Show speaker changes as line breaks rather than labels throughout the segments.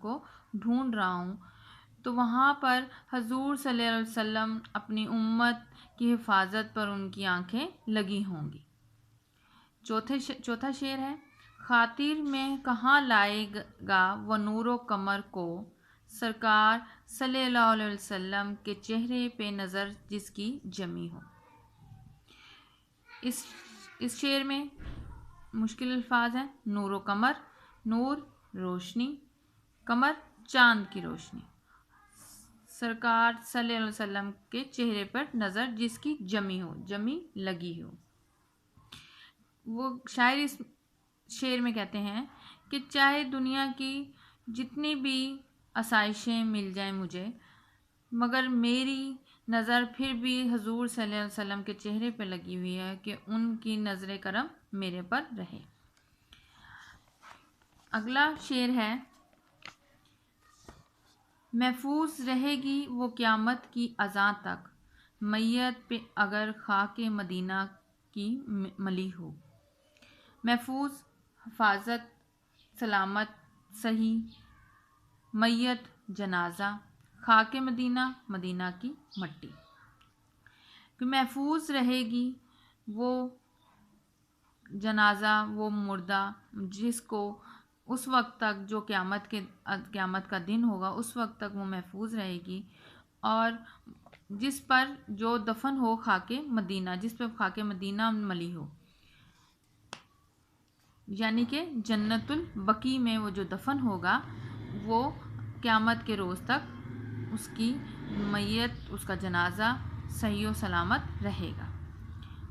کو ڈھونڈ رہا ہوں تو وہاں پر حضور صلی اللہ علیہ وسلم اپنی امت کی حفاظت پر ان کی آنکھیں لگی ہوں گی۔ چوتھا شعر ہے، خاطر میں کہاں لائے گا وہ نور و قمر کو، سرکار صلی اللہ علیہ وسلم کے چہرے پہ نظر جس کی جمی ہو۔ اس شعر میں مشکل الفاظ ہیں، نور و قمر، نور روشنی، قمر چاند کی روشنی، سرکار صلی اللہ علیہ وسلم کے چہرے پر نظر جس کی جمی ہو، جمی لگی ہو۔ وہ شاعر اس شعر میں کہتے ہیں کہ چاہے دنیا کی جتنی بھی آسائشیں مل جائیں مجھے، مگر میری نظر پھر بھی حضور صلی اللہ علیہ وسلم کے چہرے پہ لگی ہوئی ہے کہ ان کی نظر کرم میرے پر رہے۔ اگلا شعر ہے، محفوظ رہے گی وہ قیامت کی اذاں تک، میت پہ اگر خاک مدینہ کی ملی ہو۔ محفوظ، حفاظت، سلامت، صحیح، میت جنازہ، خاک مدینہ مدینہ کی مٹی، کہ محفوظ رہے گی وہ جنازہ، وہ مردہ جس کو اس وقت تک جو قیامت کا دن ہوگا اس وقت تک وہ محفوظ رہے گی، اور جس پر جو دفن ہو خاک مدینہ، جس پہ خاک مدینہ ملی ہو، یعنی کہ جنت البقیع میں وہ جو دفن ہوگا وہ قیامت کے روز تک اس کی میت، اس کا جنازہ صحیح و سلامت رہے گا۔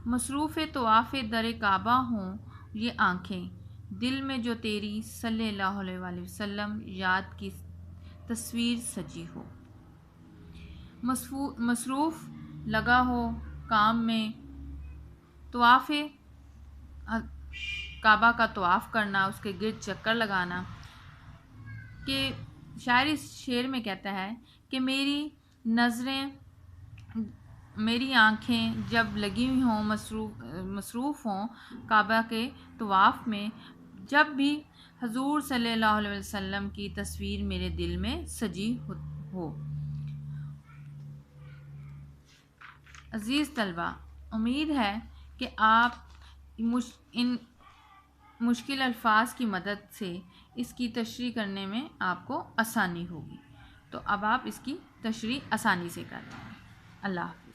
مصروف طواف در کعبہ ہوں یہ آنکھیں، دل میں جو تیری صلی اللہ علیہ وآلہ وسلم یاد کی تصویر سجی ہو۔ مصروف لگا ہو کام میں، طواف کعبہ کا طواف کرنا، اس کے گرد چکر لگانا، کہ شاعر اس شعر میں کہتا ہے کہ میری نظریں، میری آنکھیں جب لگی ہوئی ہوں، مصروف ہوں کعبہ کے طواف میں، جب بھی حضور صلی اللہ علیہ وسلم کی تصویر میرے دل میں سجی ہو۔ عزیز طلبہ، امید ہے کہ آپ ان مشکل الفاظ کی مدد سے اس کی تشریح کرنے میں آپ کو آسانی ہوگی، تو اب آپ اس کی تشریح آسانی سے کر لیں گے۔ اللہ حافظ۔